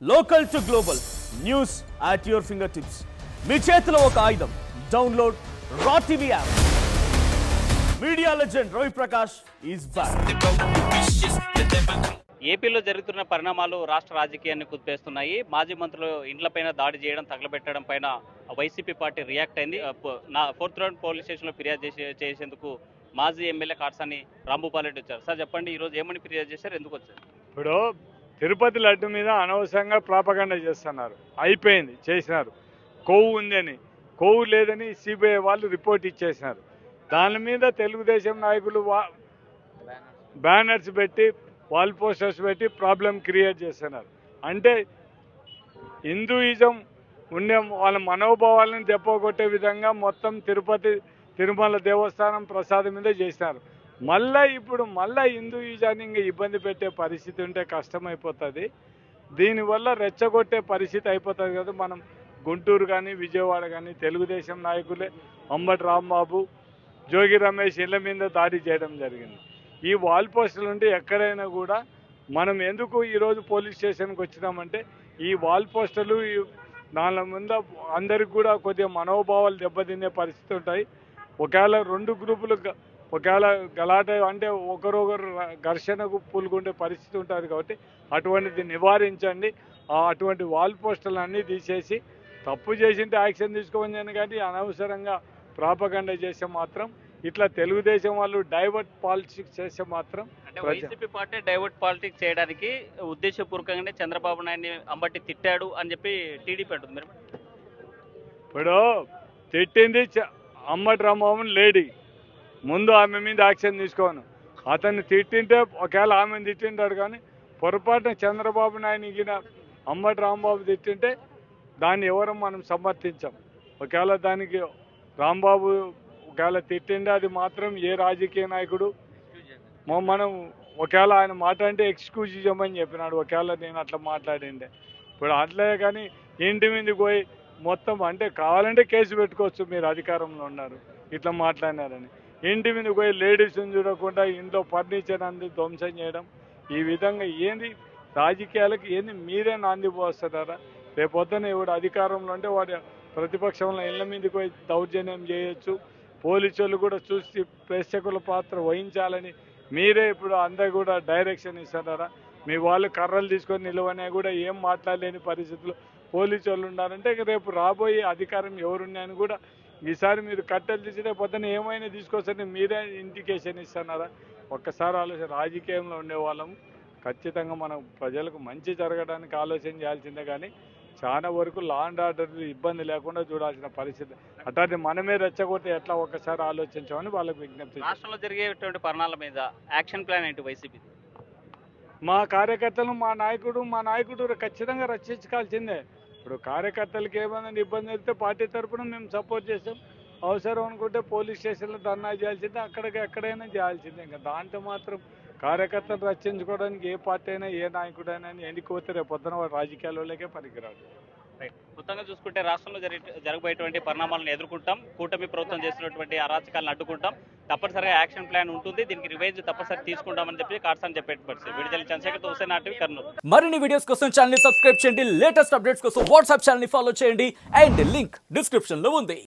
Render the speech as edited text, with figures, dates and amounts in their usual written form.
Local to global news at your fingertips. మీ చేతిలో ఒక ఆయుధం. డౌన్లోడ్ రా TV app. Media legend Ravi Prakash is back. ఏపీలో జరుగుతున్న పరిణామాలు రాష్ట్ర రాజకీయాన్ని కుదిపేస్తున్నాయి. మాజీ మంత్రులు ఇండ్లపైన దాడి చేయడం, తగలబెట్టడం పైన వైసీపీ పార్టీ రియాక్ట్ అయింది. ఫోర్త్ రౌండ్ పోలీస్ స్టేషన్లో ఫిర్యాదు చేసేందుకు మాజీ ఎమ్మెల్యే కాట్సాని రాంభూపాల్ రెడ్డి వచ్చారు. సార్ చెప్పండి, ఈరోజు ఏమని ఫిర్యాదు చేశారు, ఎందుకు వచ్చారు? ఇప్పుడు తిరుపతి లడ్డు మీద అనవసరంగా ప్రాపగండ చేస్తున్నారు. అయిపోయింది, చేసినారు. కొవ్వు ఉందని, కొవ్వు లేదని సిబిఐ వాళ్ళు రిపోర్ట్ ఇచ్చేసినారు. దాని మీద తెలుగుదేశం నాయకులు బ్యానర్స్ పెట్టి, వాల్ పోస్టర్స్ పెట్టి ప్రాబ్లం క్రియేట్ చేస్తున్నారు. అంటే హిందూయిజం ఉండే వాళ్ళ మనోభావాలను దెబ్బకొట్టే విధంగా మొత్తం తిరుమల దేవస్థానం ప్రసాదం మీద చేసినారు. ఇప్పుడు హిందూయిజాన్ని ఇంకా ఇబ్బంది పెట్టే పరిస్థితి ఉంటే కష్టమైపోతుంది. దీనివల్ల రెచ్చగొట్టే పరిస్థితి అయిపోతుంది కదా. మనం గుంటూరు కానీ విజయవాడ కానీ తెలుగుదేశం నాయకులే అంబటి రాంబాబు, జోగి రమేష్ ఇళ్ల మీద దాడి చేయడం జరిగింది. ఈ వాల్ పోస్టులు ఉంటే ఎక్కడైనా కూడా మనం ఎందుకు ఈరోజు పోలీస్ స్టేషన్కి వచ్చినామంటే ఈ వాల్ పోస్టులు దాని ముందు అందరికి కూడా కొద్దిగా మనోభావాలు దెబ్బతినే పరిస్థితి ఉంటాయి. ఒకవేళ రెండు గ్రూపులు ఒకవేళ గలాట అంటే ఒకరొకరు ఘర్షణకు పూలుకుంటే పరిస్థితి ఉంటుంది. కాబట్టి అటువంటిది నివారించండి. అటువంటి వాల్ పోస్టులు అన్నీ తీసేసి తప్పు చేసింటే యాక్షన్ తీసుకోమని, కానీ అనవసరంగా ప్రాపగండ చేస్తే మాత్రం, ఇట్లా తెలుగుదేశం వాళ్ళు డైవర్ట్ పాలిటిక్స్ చేస్తే మాత్రం, అంటే వైసీపీ పార్టీ డైవర్ట్ పాలిటిక్స్ చేయడానికి ఉద్దేశపూర్వకంగానే చంద్రబాబు నాయుడిని అంబటి తిట్టాడు అని చెప్పి టీడీపీ అంటుంది. మీరు ఇప్పుడు తిట్టింది అంబటి రాంబాబుని లేడీ, ముందు ఆమె మీద యాక్షన్ తీసుకోను. అతన్ని తిట్టింటే ఒకవేళ ఆమెను తిట్టింటాడు, కానీ పొరపాటున చంద్రబాబు నాయుడు అంబటి రాంబాబు తిట్టింటే దాన్ని ఎవరు మనం సమర్థించాం. ఒకవేళ దానికి రాంబాబు ఒకవేళ తిట్టిండే అది మాత్రం ఏ రాజకీయ నాయకుడు మనం ఒకవేళ ఆయన మాట అంటే ఎక్స్క్యూజ్ ఇవ్వమని చెప్పినాడు. ఒకవేళ నేను అట్లా మాట్లాడిండే. ఇప్పుడు అట్లే కానీ ఇంటి మీదకి పోయి మొత్తం అంటే కావాలంటే కేసు పెట్టుకోవచ్చు, మీరు అధికారంలో ఉన్నారు ఇట్లా మాట్లాడినారని. ఇంటి మీద పోయి లేడీస్ని చూడకుండా ఇంట్లో ఫర్నిచర్ అంది ధ్వంసం చేయడం, ఈ విధంగా ఏంది రాజకీయాలకు ఏంది మీరే నాంది పోస్తున్నారా? రేపొద్దున ఎవడు అధికారంలో అంటే వాడి ప్రతిపక్షంలో ఇళ్ల మీదకి పోయి దౌర్జన్యం చేయొచ్చు. పోలీసులు కూడా చూసి ప్రేక్షకుల పాత్ర వహించాలని మీరే ఇప్పుడు అందరు కూడా డైరెక్షన్ ఇస్తున్నారా? మీ వాళ్ళు కర్రలు తీసుకొని నిలవనే కూడా ఏం మాట్లాడలేని పరిస్థితుల్లో పోలీసు వాళ్ళు ఉన్నారంటే రేపు రాబోయే అధికారం ఎవరున్నాయని కూడా ఈసారి మీరు కట్టెలు తీసినే పొద్దున ఏమైనా తీసుకొస్తే మీరే ఇండికేషన్ ఇస్తున్నారా? ఒక్కసారి ఆలోచన. రాజకీయంలో ఉండే వాళ్ళం ఖచ్చితంగా మనం ప్రజలకు మంచి జరగడానికి ఆలోచన చేయాల్సిందే, కానీ చాలా వరకు లా అండ్ ఆర్డర్ ఇబ్బంది లేకుండా చూడాల్సిన పరిస్థితి. అట్లాంటి మనమే రెచ్చగొట్టి ఎట్లా ఒక్కసారి ఆలోచించామని వాళ్ళకు విజ్ఞప్తి. రాష్ట్రంలో జరిగేటువంటి పరిణామాల మీద యాక్షన్ ప్లాన్ ఏంటి వైసీపీ? మా కార్యకర్తలు మా నాయకుడు ఖచ్చితంగా రక్షించాల్సిందే. ఇప్పుడు కార్యకర్తలకు ఏమైనా ఇబ్బంది అయితే పార్టీ తరఫున మేము సపోర్ట్ చేస్తాం. అవసరం అనుకుంటే పోలీస్ స్టేషన్లో ధర్నా చేయాల్సిందే, ఎక్కడైనా చేయాల్సిందే. ఇంకా దాంట్లో మాత్రం కార్యకర్తలు రక్షించుకోవడానికి ఏ పార్టీ అయినా ఏ నాయకుడైనా ఎన్నికపోతే రేపు పొద్దున వాడు రాజకీయాల్లోకే పనికిరాడు. మొత్తంగా చూసుకుంటే రాష్ట్రంలో జరగబోయేటువంటి పరిణామాలను ఎదుర్కొంటాం. కూటమి ప్రభుత్వం చేస్తున్నటువంటి అరాచకాలను అడ్డుకుంటాం. తప్పనిసరిగా యాక్షన్ ప్లాన్ ఉంటుంది. దీనికి రివెంజ్ తప్పనిసరి తీసుకుంటామని చెప్పి కాట్సాని చెప్పేట పరిస్థితి. విడుదల చంద్రశేఖర్, హుస్సేన్ ఆర్టీవీ, కర్నూలు. మరిన్ని వీడియోస్ కోసం ఛానల్ ని సబ్స్క్రైబ్ చేయండి. లేటెస్ట్ అప్డేట్స్ కోసం వాట్సాప్ ఛానల్ ని ఫాలో చేయండి. అండ్ లింక్ డిస్క్రిప్షన్ లో ఉంది.